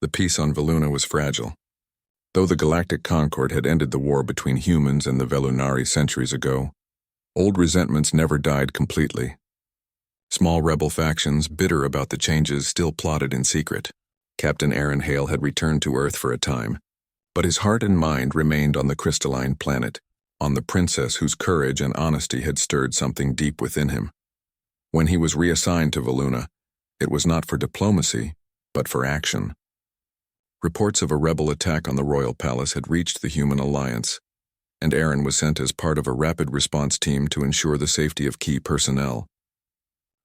The peace on Veluna was fragile. Though the Galactic Concord had ended the war between humans and the Velunari centuries ago, old resentments never died completely. Small rebel factions, bitter about the changes, still plotted in secret. Captain Aaron Hale had returned to Earth for a time, but his heart and mind remained on the crystalline planet, on the princess whose courage and honesty had stirred something deep within him. When he was reassigned to Veluna, it was not for diplomacy, but for action. Reports of a rebel attack on the royal palace had reached the Human Alliance, and Aaron was sent as part of a rapid response team to ensure the safety of key personnel.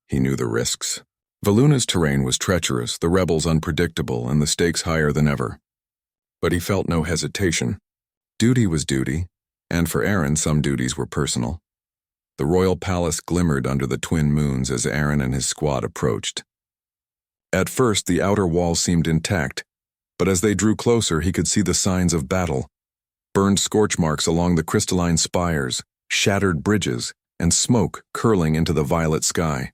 He knew the risks. Veluna's terrain was treacherous, the rebels unpredictable, and the stakes higher than ever. But he felt no hesitation. Duty was duty, and for Aaron some duties were personal. The royal palace glimmered under the twin moons as Aaron and his squad approached. At first, the outer wall seemed intact, but as they drew closer, he could see the signs of battle. Burned scorch marks along the crystalline spires, shattered bridges, and smoke curling into the violet sky.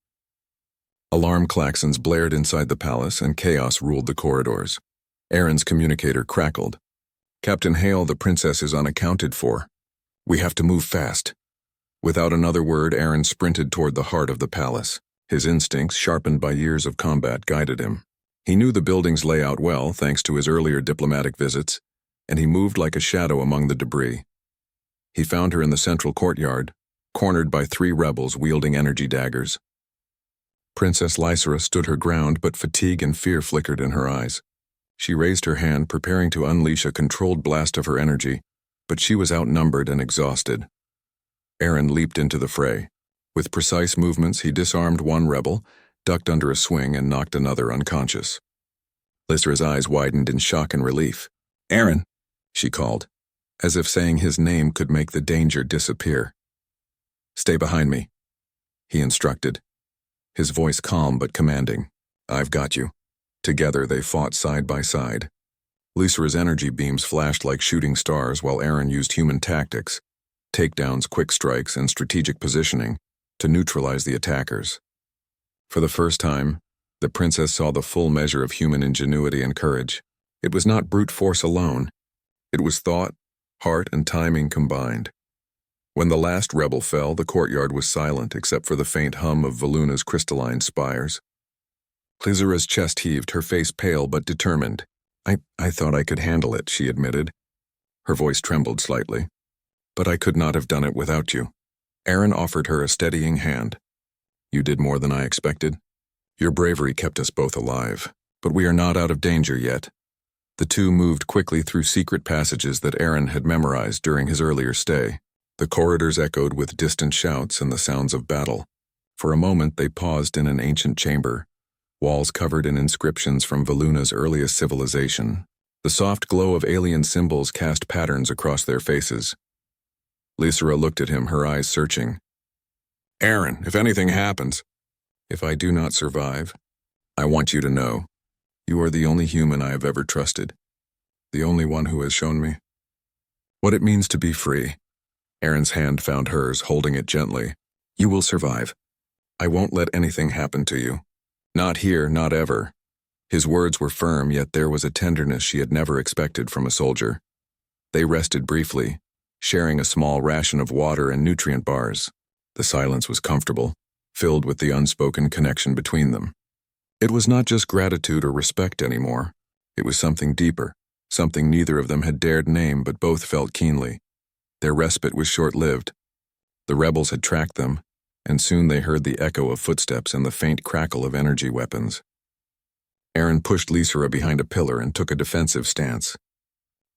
Alarm klaxons blared inside the palace, and chaos ruled the corridors. Aaron's communicator crackled. "Captain Hale, the princess is unaccounted for. We have to move fast." Without another word, Aaron sprinted toward the heart of the palace. His instincts, sharpened by years of combat, guided him. He knew the building's layout well, thanks to his earlier diplomatic visits, and he moved like a shadow among the debris. He found her in the central courtyard, cornered by 3 rebels wielding energy daggers. Princess Lysera stood her ground, but fatigue and fear flickered in her eyes. She raised her hand, preparing to unleash a controlled blast of her energy, but she was outnumbered and exhausted. Aaron leaped into the fray. With precise movements, he disarmed one rebel, ducked under a swing, and knocked another unconscious. Lysera's eyes widened in shock and relief. "Aaron," she called, as if saying his name could make the danger disappear. "Stay behind me," he instructed, his voice calm but commanding. "I've got you." Together they fought side by side. Lysera's energy beams flashed like shooting stars while Aaron used human tactics, takedowns, quick strikes, and strategic positioning to neutralize the attackers. For the first time, the princess saw the full measure of human ingenuity and courage. It was not brute force alone. It was thought, heart, and timing combined. When the last rebel fell, the courtyard was silent except for the faint hum of Veluna's crystalline spires. Lysera's chest heaved, her face pale but determined. I thought I could handle it," she admitted. Her voice trembled slightly. "But I could not have done it without you." Aaron offered her a steadying hand. "You did more than I expected. Your bravery kept us both alive, but we are not out of danger yet." The two moved quickly through secret passages that Aaron had memorized during his earlier stay. The corridors echoed with distant shouts and the sounds of battle. For a moment they paused in an ancient chamber, walls covered in inscriptions from Veluna's earliest civilization. The soft glow of alien symbols cast patterns across their faces. Lysera looked at him, her eyes searching. "Aaron, if anything happens, if I do not survive, I want you to know, you are the only human I have ever trusted, the only one who has shown me what it means to be free." Aaron's hand found hers, holding it gently. "You will survive. I won't let anything happen to you. Not here, not ever." His words were firm, yet there was a tenderness she had never expected from a soldier. They rested briefly, sharing a small ration of water and nutrient bars. The silence was comfortable, filled with the unspoken connection between them. It was not just gratitude or respect anymore. It was something deeper, something neither of them had dared name but both felt keenly. Their respite was short-lived. The rebels had tracked them, and soon they heard the echo of footsteps and the faint crackle of energy weapons. Aaron pushed Lysera behind a pillar and took a defensive stance.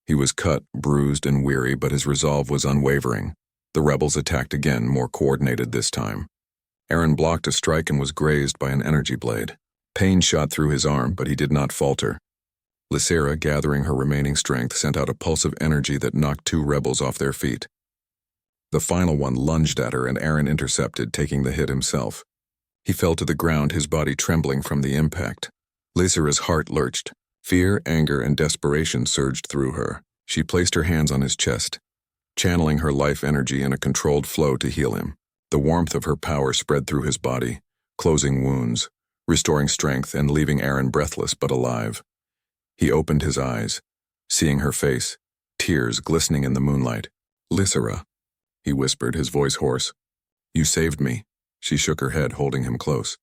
He was cut, bruised, and weary, but his resolve was unwavering. The rebels attacked again, more coordinated this time. Aaron blocked a strike and was grazed by an energy blade. Pain shot through his arm, but he did not falter. Lysera, gathering her remaining strength, sent out a pulse of energy that knocked 2 rebels off their feet. The final one lunged at her, and Aaron intercepted, taking the hit himself. He fell to the ground, his body trembling from the impact. Lysera's heart lurched. Fear, anger, and desperation surged through her. She placed her hands on his chest, channeling her life energy in a controlled flow to heal him. The warmth of her power spread through his body, closing wounds, restoring strength, and leaving Aaron breathless but alive. He opened his eyes, seeing her face, tears glistening in the moonlight. "Lysera," he whispered, his voice hoarse. "You saved me." She shook her head, holding him close.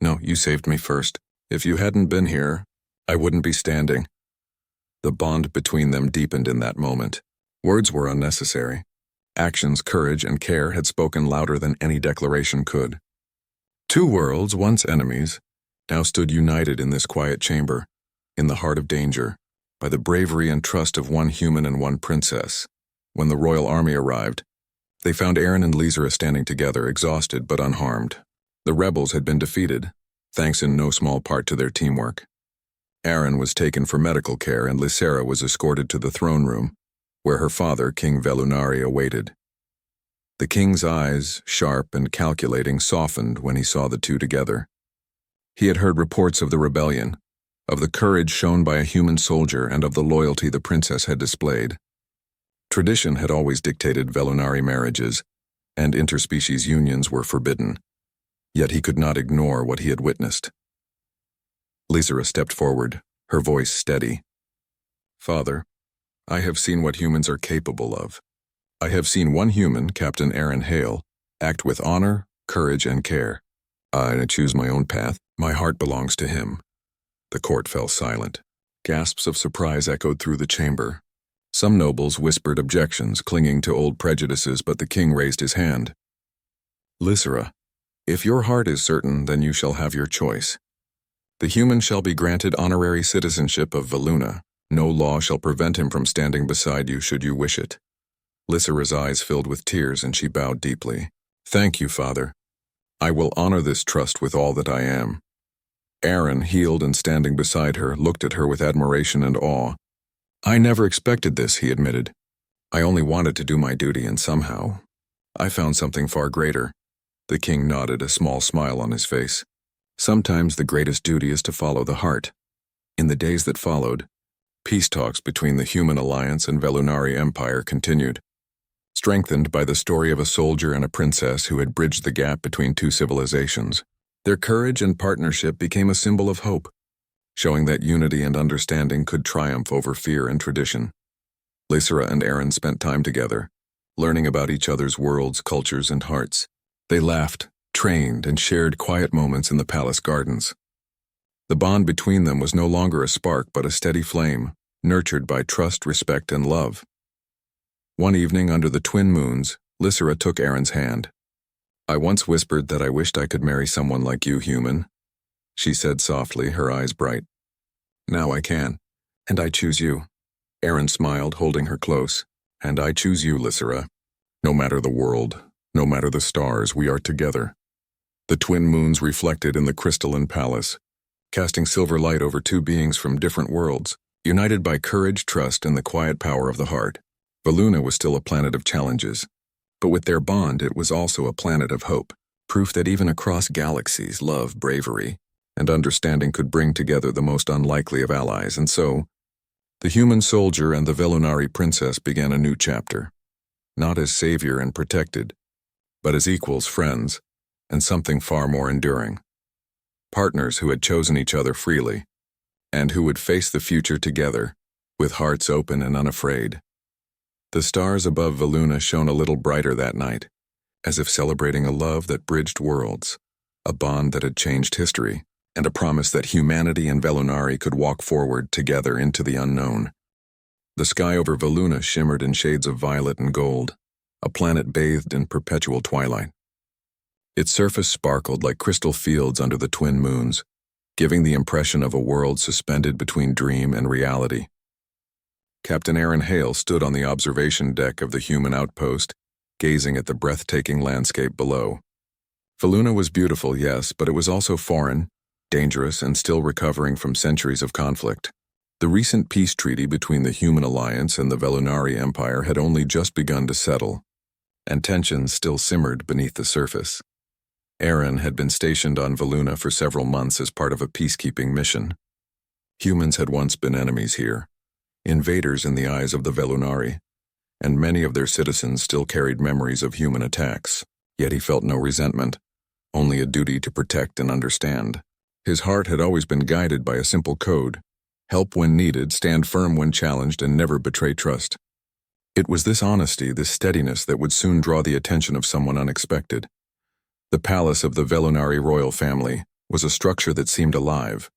"No, you saved me first. If you hadn't been here, I wouldn't be standing." The bond between them deepened in that moment. Words were unnecessary. Actions, courage, and care had spoken louder than any declaration could. Two worlds, once enemies, now stood united in this quiet chamber, in the heart of danger, by the bravery and trust of one human and one princess. When the royal army arrived, they found Aaron and Lysera standing together, exhausted but unharmed. The rebels had been defeated, thanks in no small part to their teamwork. Aaron was taken for medical care and Lysera was escorted to the throne room, where her father, King Velunari, awaited. The king's eyes, sharp and calculating, softened when he saw the two together. He had heard reports of the rebellion, of the courage shown by a human soldier and of the loyalty the princess had displayed. Tradition had always dictated Velunari marriages, and interspecies unions were forbidden, yet he could not ignore what he had witnessed. Lysera stepped forward, her voice steady. "Father, I have seen what humans are capable of. I have seen one human, Captain Aaron Hale, act with honor, courage, and care. I choose my own path. My heart belongs to him." The court fell silent. Gasps of surprise echoed through the chamber. Some nobles whispered objections, clinging to old prejudices, but the king raised his hand. "Lysera, if your heart is certain, then you shall have your choice. The human shall be granted honorary citizenship of Veluna. No law shall prevent him from standing beside you should you wish it." Lysera's eyes filled with tears and she bowed deeply. "Thank you, Father. I will honor this trust with all that I am." Aaron, healed and standing beside her, looked at her with admiration and awe. "I never expected this," he admitted. "I only wanted to do my duty, and somehow I found something far greater." The king nodded, a small smile on his face. "Sometimes the greatest duty is to follow the heart." In the days that followed, peace talks between the Human Alliance and Velunari Empire continued, strengthened by the story of a soldier and a princess who had bridged the gap between two civilizations. Their courage and partnership became a symbol of hope, showing that unity and understanding could triumph over fear and tradition. Lysera and Aaron spent time together, learning about each other's worlds, cultures, and hearts. They laughed, trained, and shared quiet moments in the palace gardens. The bond between them was no longer a spark but a steady flame, nurtured by trust, respect, and love. One evening under the twin moons, Lysera took Aaron's hand. "I once whispered that I wished I could marry someone like you, human," she said softly, her eyes bright. "Now I can, and I choose you." Aaron smiled, holding her close. "And I choose you, Lysera. No matter the world, no matter the stars, we are together." The twin moons reflected in the crystalline palace, casting silver light over two beings from different worlds, united by courage, trust, and the quiet power of the heart. Veluna was still a planet of challenges, but with their bond it was also a planet of hope, proof that even across galaxies love, bravery, and understanding could bring together the most unlikely of allies. And so, the human soldier and the Velunari princess began a new chapter, not as savior and protected, but as equals, friends, and something far more enduring. Partners who had chosen each other freely, and who would face the future together, with hearts open and unafraid. The stars above Veluna shone a little brighter that night, as if celebrating a love that bridged worlds, a bond that had changed history, and a promise that humanity and Velunari could walk forward together into the unknown. The sky over Veluna shimmered in shades of violet and gold, a planet bathed in perpetual twilight. Its surface sparkled like crystal fields under the twin moons, giving the impression of a world suspended between dream and reality. Captain Aaron Hale stood on the observation deck of the human outpost, gazing at the breathtaking landscape below. Veluna was beautiful, yes, but it was also foreign, dangerous, and still recovering from centuries of conflict. The recent peace treaty between the Human Alliance and the Velunari Empire had only just begun to settle, and tensions still simmered beneath the surface. Aaron had been stationed on Veluna for several months as part of a peacekeeping mission. Humans had once been enemies here, invaders in the eyes of the Velunari, and many of their citizens still carried memories of human attacks. Yet he felt no resentment, only a duty to protect and understand. His heart had always been guided by a simple code: help when needed, stand firm when challenged, and never betray trust. It was this honesty, this steadiness that would soon draw the attention of someone unexpected. The palace of the Velunari royal family was a structure that seemed alive,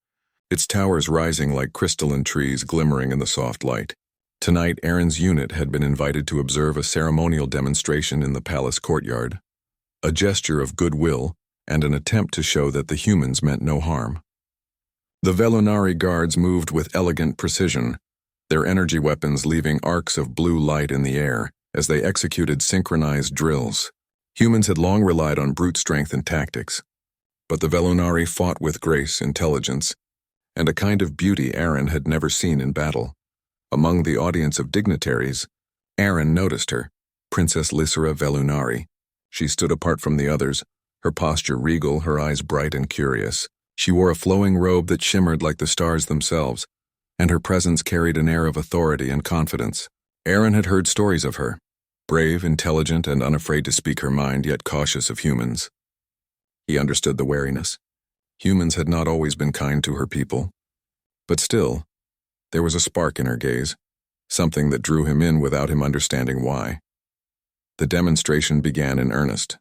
its towers rising like crystalline trees glimmering in the soft light. Tonight, Aaron's unit had been invited to observe a ceremonial demonstration in the palace courtyard, a gesture of goodwill and an attempt to show that the humans meant no harm. The Velunari guards moved with elegant precision, their energy weapons leaving arcs of blue light in the air as they executed synchronized drills. Humans had long relied on brute strength and tactics, but the Velunari fought with grace, intelligence, and a kind of beauty Aaron had never seen in battle. Among the audience of dignitaries, Aaron noticed her, Princess Lysera Velunari. She stood apart from the others, her posture regal, her eyes bright and curious. She wore a flowing robe that shimmered like the stars themselves, and her presence carried an air of authority and confidence. Aaron had heard stories of her, brave, intelligent, and unafraid to speak her mind, yet cautious of humans. He understood the wariness. Humans had not always been kind to her people. But still, there was a spark in her gaze, something that drew him in without him understanding why. The demonstration began in earnest.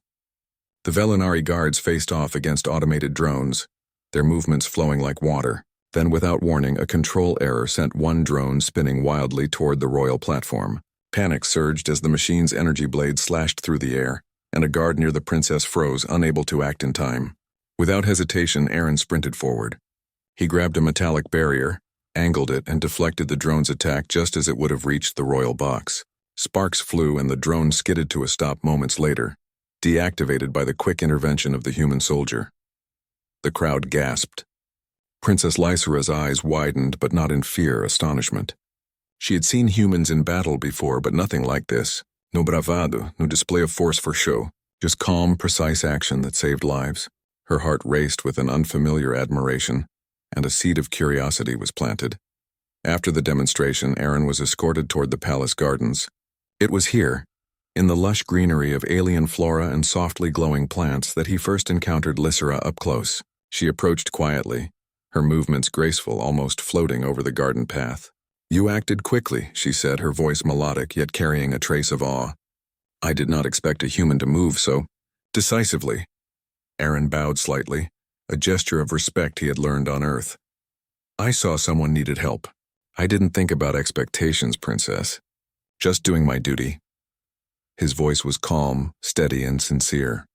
The Velunari guards faced off against automated drones, their movements flowing like water. Then, without warning, a control error sent one drone spinning wildly toward the royal platform. Panic surged as the machine's energy blade slashed through the air, and a guard near the princess froze, unable to act in time. Without hesitation, Aaron sprinted forward. He grabbed a metallic barrier, angled it, and deflected the drone's attack just as it would have reached the royal box. Sparks flew and the drone skidded to a stop moments later, deactivated by the quick intervention of the human soldier. The crowd gasped. Princess Lysera's eyes widened, but not in fear, astonishment. She had seen humans in battle before, but nothing like this. No bravado, no display of force for show, just calm, precise action that saved lives. Her heart raced with an unfamiliar admiration, and a seed of curiosity was planted. After the demonstration, Aaron was escorted toward the palace gardens. It was here, in the lush greenery of alien flora and softly glowing plants, that he first encountered Lysera up close. She approached quietly, her movements graceful, almost floating over the garden path. "You acted quickly," she said, her voice melodic yet carrying a trace of awe. "I did not expect a human to move so decisively." Aaron bowed slightly, a gesture of respect he had learned on Earth. "I saw someone needed help. I didn't think about expectations, Princess. Just doing my duty." His voice was calm, steady, and sincere.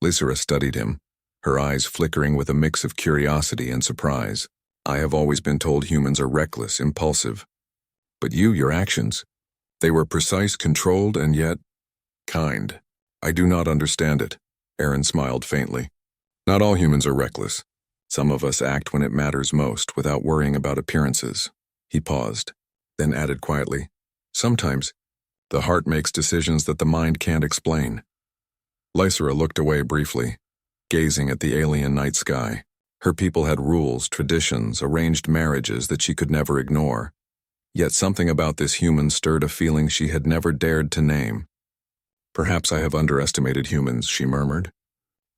Lysera studied him, her eyes flickering with a mix of curiosity and surprise. "I have always been told humans are reckless, impulsive. But your actions, they were precise, controlled, and yet kind. I do not understand it." Aaron smiled faintly. "Not all humans are reckless. Some of us act when it matters most, without worrying about appearances." He paused, then added quietly, "Sometimes, the heart makes decisions that the mind can't explain." Lysera looked away briefly, gazing at the alien night sky. Her people had rules, traditions, arranged marriages that she could never ignore. Yet something about this human stirred a feeling she had never dared to name. "Perhaps I have underestimated humans," she murmured.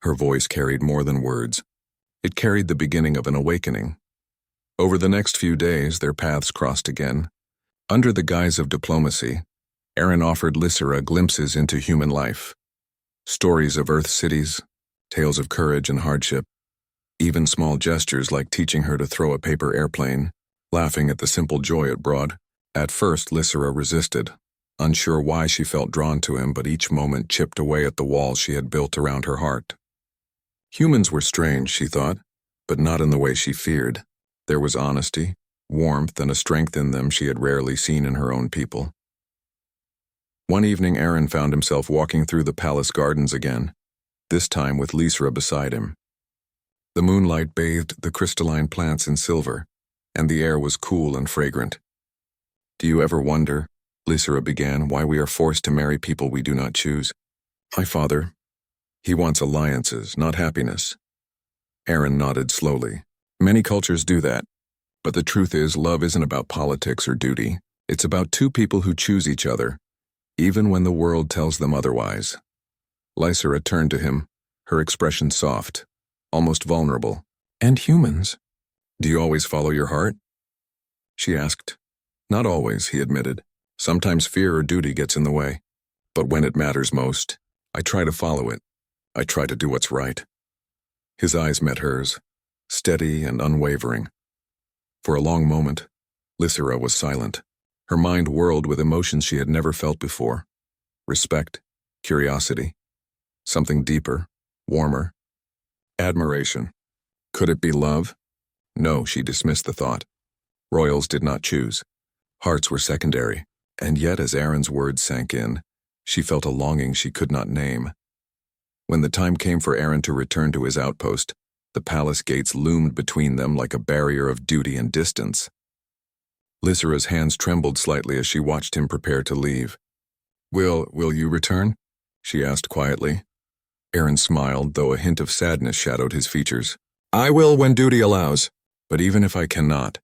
Her voice carried more than words. It carried the beginning of an awakening. Over the next few days, their paths crossed again. Under the guise of diplomacy, Aaron offered Lysera glimpses into human life. Stories of Earth cities, tales of courage and hardship, even small gestures like teaching her to throw a paper airplane, laughing at the simple joy it brought. At first, Lysera resisted, unsure why she felt drawn to him, but each moment chipped away at the walls she had built around her heart. Humans were strange, she thought, but not in the way she feared. There was honesty, warmth, and a strength in them she had rarely seen in her own people. One evening, Aaron found himself walking through the palace gardens again, this time with Lysera beside him. The moonlight bathed the crystalline plants in silver, and the air was cool and fragrant. "Do you ever wonder," Lysera began, "why we are forced to marry people we do not choose? My father, he wants alliances, not happiness." Aaron nodded slowly. "Many cultures do that, but the truth is love isn't about politics or duty. It's about two people who choose each other, even when the world tells them otherwise." Lysera turned to him, her expression soft, almost vulnerable. "And humans? Do you always follow your heart?" she asked. Not always, he admitted. Sometimes fear or duty gets in the way. But when it matters most, I try to follow it. I try to do what's right. His eyes met hers, steady and unwavering. For a long moment, Lysera was silent. Her mind whirled with emotions she had never felt before. Respect, curiosity, something deeper, warmer. Admiration. Could it be love? No, she dismissed the thought. Royals did not choose. Hearts were secondary, and yet as Aaron's words sank in, she felt a longing she could not name. When the time came for Aaron to return to his outpost, the palace gates loomed between them like a barrier of duty and distance. Lysera's hands trembled slightly as she watched him prepare to leave. Will you return? She asked quietly. Aaron smiled, though a hint of sadness shadowed his features. I will when duty allows, but even if I cannot,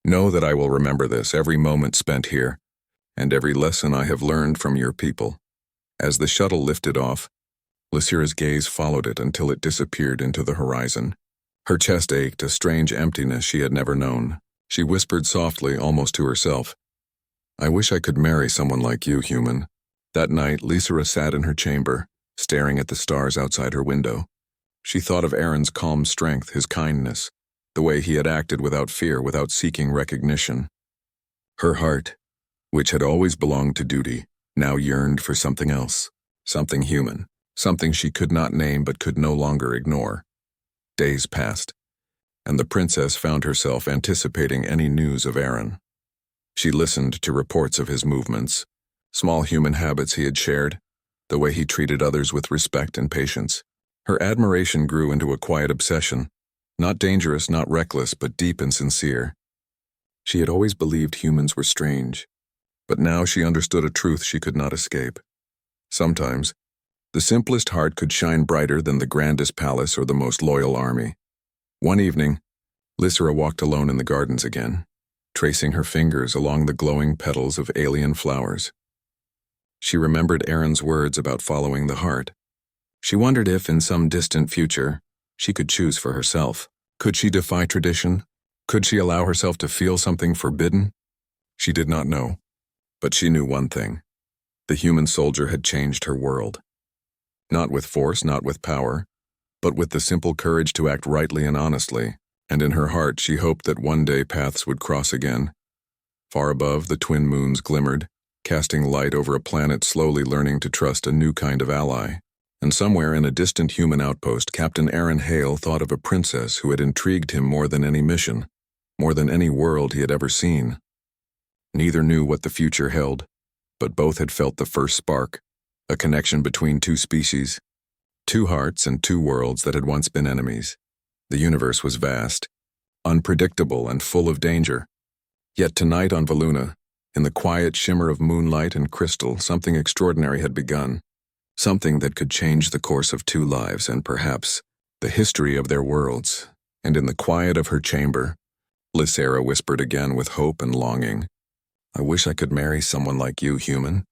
know that I will remember this, every moment spent here, and every lesson I have learned from your people. As the shuttle lifted off, Lysera's gaze followed it until it disappeared into the horizon. Her chest ached, a strange emptiness she had never known. She whispered softly, almost to herself, I wish I could marry someone like you, human. That night, Lysera sat in her chamber, staring at the stars outside her window. She thought of Aaron's calm strength, his kindness, the way he had acted without fear, without seeking recognition. Her heart, which had always belonged to duty, now yearned for something else, something human, something she could not name but could no longer ignore. Days passed, and the princess found herself anticipating any news of Aaron. She listened to reports of his movements, small human habits he had shared, the way he treated others with respect and patience. Her admiration grew into a quiet obsession, not dangerous, not reckless, but deep and sincere. She had always believed humans were strange, but now she understood a truth she could not escape. Sometimes, the simplest heart could shine brighter than the grandest palace or the most loyal army. One evening, Lysera walked alone in the gardens again, tracing her fingers along the glowing petals of alien flowers. She remembered Aaron's words about following the heart. She wondered if, in some distant future, she could choose for herself. Could she defy tradition? Could she allow herself to feel something forbidden? She did not know, but she knew one thing. The human soldier had changed her world. Not with force, not with power, but with the simple courage to act rightly and honestly, and in her heart she hoped that one day paths would cross again. Far above, the twin moons glimmered, casting light over a planet slowly learning to trust a new kind of ally. And somewhere in a distant human outpost, Captain Aaron Hale thought of a princess who had intrigued him more than any mission, more than any world he had ever seen. Neither knew what the future held, but both had felt the first spark, a connection between two species, two hearts and two worlds that had once been enemies. The universe was vast, unpredictable and full of danger. Yet tonight on Valuna, in the quiet shimmer of moonlight and crystal, something extraordinary had begun. Something that could change the course of two lives and perhaps the history of their worlds. And in the quiet of her chamber, Lysera whispered again with hope and longing, I wish I could marry someone like you, human.